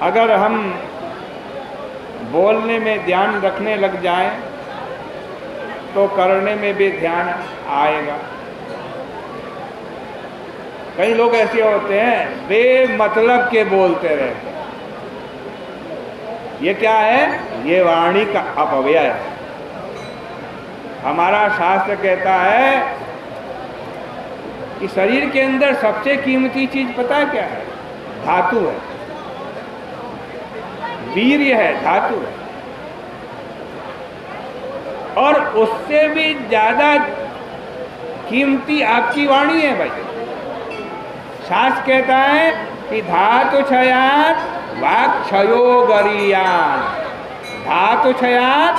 अगर हम बोलने में ध्यान रखने लग जाएं तो करने में भी ध्यान आएगा। कई लोग ऐसे होते हैं बेमतलब के बोलते रहते हैं। ये क्या है? ये वाणी का अपव्यय है। हमारा शास्त्र कहता है कि शरीर के अंदर सबसे कीमती चीज पता है क्या है? धातु है, वीर्य है, धातु है। और उससे भी ज्यादा कीमती आपकी वाणी है भाई। शास्त्र कहता है कि धातु क्षयात वाक् क्षयो गरीयान, धातु क्षयात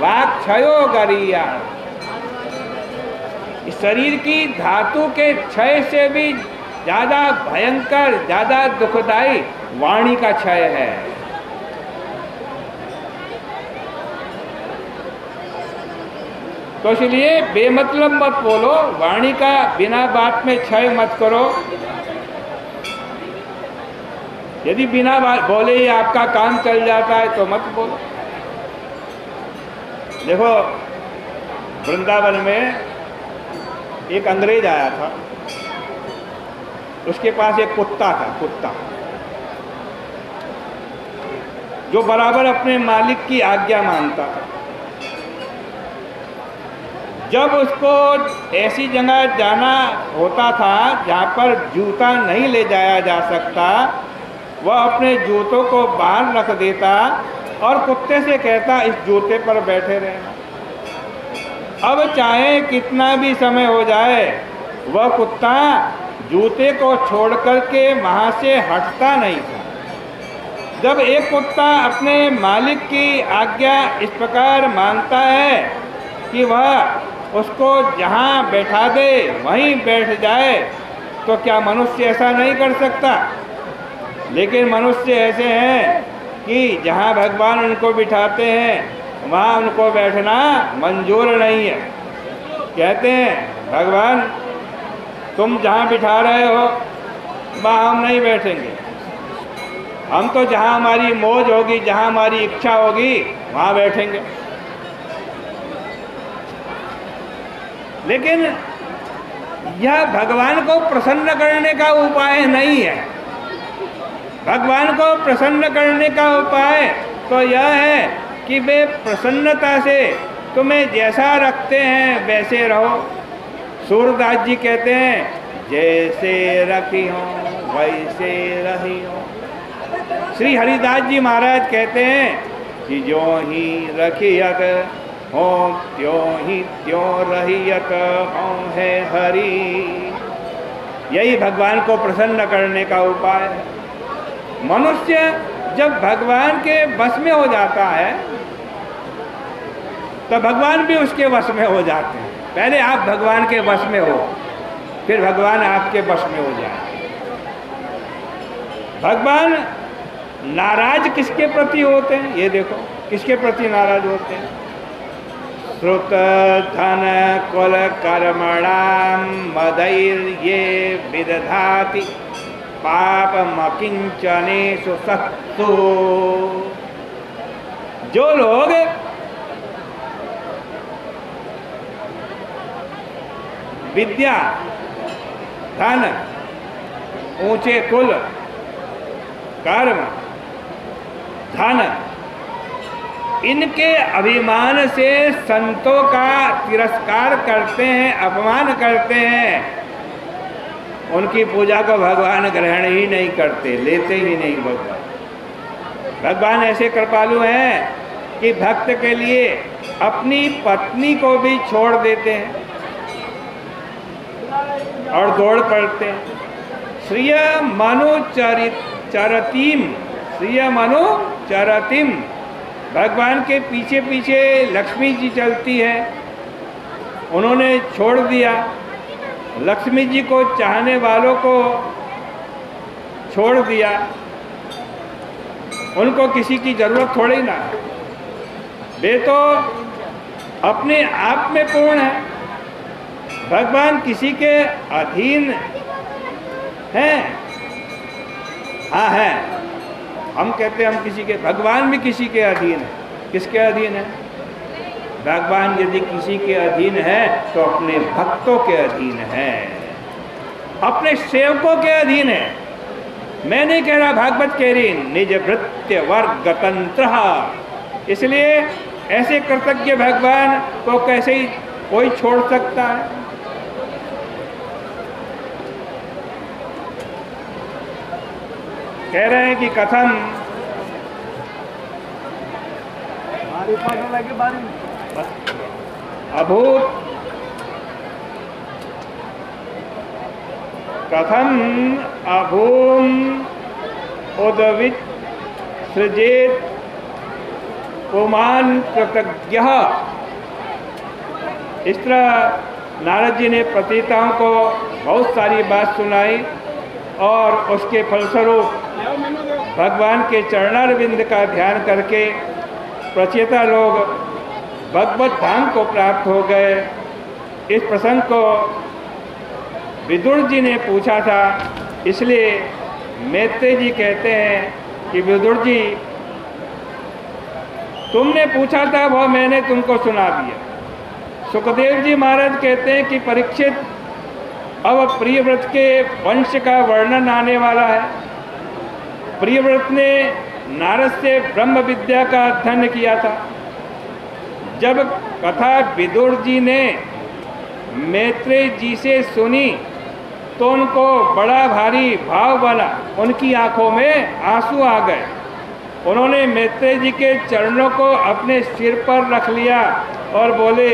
वाक् क्षयो गरीयान। इस शरीर की धातु के क्षय से भी ज्यादा भयंकर, ज्यादा दुखदायी वाणी का क्षय है। तो इसलिए बेमतलब मत बोलो, वाणी का बिना बात में क्षय मत करो। यदि बिना बोले ही आपका काम चल जाता है तो मत बोलो। देखो, वृंदावन में एक अंग्रेज आया था, उसके पास एक कुत्ता था, कुत्ता जो बराबर अपने मालिक की आज्ञा मानता था। जब उसको ऐसी जगह जाना होता था जहाँ पर जूता नहीं ले जाया जा सकता, वह अपने जूतों को बाहर रख देता और कुत्ते से कहता इस जूते पर बैठे रहना। अब चाहे कितना भी समय हो जाए, वह कुत्ता जूते को छोड़ करके वहाँ से हटता नहीं था। जब एक कुत्ता अपने मालिक की आज्ञा इस प्रकार मानता है कि वह उसको जहाँ बैठा दे वहीं बैठ जाए, तो क्या मनुष्य ऐसा नहीं कर सकता? लेकिन मनुष्य ऐसे हैं कि जहाँ भगवान उनको बिठाते हैं वहाँ उनको बैठना मंजूर नहीं है। कहते हैं भगवान तुम जहाँ बिठा रहे हो वहाँ हम नहीं बैठेंगे, हम तो जहाँ हमारी मौज होगी, जहाँ हमारी इच्छा होगी वहाँ बैठेंगे। लेकिन यह भगवान को प्रसन्न करने का उपाय नहीं है। भगवान को प्रसन्न करने का उपाय तो यह है कि वे प्रसन्नता से तुम्हें जैसा रखते हैं वैसे रहो। सूरदास जी कहते हैं जैसे रखी हो वैसे रही हो। श्री हरिदास जी महाराज कहते हैं कि जो ही रखियत हो त्यों ही त्यों रहियत हो है हरि। यही भगवान को प्रसन्न करने का उपाय है। मनुष्य जब भगवान के वश में हो जाता है तो भगवान भी उसके वश में हो जाते हैं। पहले आप भगवान के वश में हो, फिर भगवान आपके वश में हो जाए। भगवान नाराज किसके प्रति होते हैं? ये देखो किसके प्रति नाराज होते हैं? श्रुत धन कुल कर्मणाम मदैर्ये विदधाति पापमकिंचनेषु सत्सु। जो लोग विद्या, धन, ऊंचे कुल, कर्म, धन, इनके अभिमान से संतों का तिरस्कार करते हैं, अपमान करते हैं, उनकी पूजा को भगवान ग्रहण ही नहीं करते, लेते ही नहीं भगवान। भगवान ऐसे कृपालु हैं कि भक्त के लिए अपनी पत्नी को भी छोड़ देते हैं और दौड़ पड़ते हैं। श्रिय मनु चरतिम, श्रिय मनु चरतिम, भगवान के पीछे पीछे लक्ष्मी जी चलती है, उन्होंने छोड़ दिया। लक्ष्मी जी को चाहने वालों को छोड़ दिया, उनको किसी की जरूरत थोड़ी ना, वे तो अपने आप में पूर्ण है। भगवान किसी के अधीन हैं? हाँ है। हम कहते हैं हम किसी के, भगवान भी किसी के अधीन है। किसके अधीन है? भगवान यदि किसी के अधीन है तो अपने भक्तों के अधीन है, अपने सेवकों के अधीन है। मैं नहीं कह रहा, भागवत कह रही, निज भृत्य वर्ग तंत्र। इसलिए ऐसे कृतज्ञ भगवान को कैसे ही कोई छोड़ सकता है? कह रहे हैं कि कथम अभूत कथम अभूम उदवित सृजेत पुमान कृतज्ञ। इस तरह नारद जी ने पतिताओं को बहुत सारी बात सुनाई और उसके फलस्वरूप भगवान के चरणारविंद का ध्यान करके प्रचेता लोग भगवत धाम को प्राप्त हो गए। इस प्रसंग को विदुर जी ने पूछा था, इसलिए मैत्रेय जी कहते हैं कि विदुर जी तुमने पूछा था वह मैंने तुमको सुना दिया। सुखदेव जी महाराज कहते हैं कि परीक्षित, अब प्रियव्रत के वंश का वर्णन आने वाला है। प्रियव्रत ने नारद से ब्रह्म विद्या का अध्ययन किया था। जब कथा विदुर जी ने मैत्रेय जी से सुनी तो उनको बड़ा भारी भाव बना, उनकी आंखों में आंसू आ गए। उन्होंने मैत्रेय जी के चरणों को अपने सिर पर रख लिया और बोले,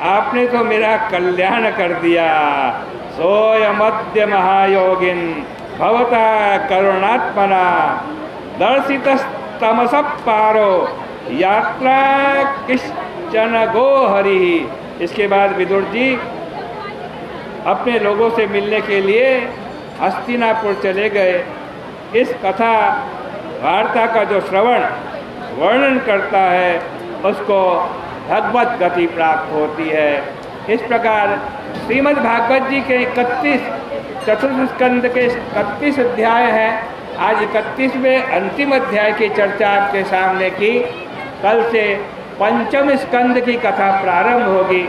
आपने तो मेरा कल्याण कर दिया। सोऽयमद्य महायोगिन भवता करुणात्मना दर्शित तमस पारो यात्रा किश्चन गो हरि। इसके बाद विदुर जी अपने लोगों से मिलने के लिए हस्तिनापुर चले गए। इस कथा वार्ता का जो श्रवण वर्णन करता है उसको भगवत गति प्राप्त होती है। इस प्रकार श्रीमद् भागवत जी के 31 चतुर्थ स्कंद के 31 अध्याय हैं। आज 31वें अंतिम अध्याय की चर्चा आपके सामने की। कल से पंचम स्कंद की कथा प्रारंभ होगी।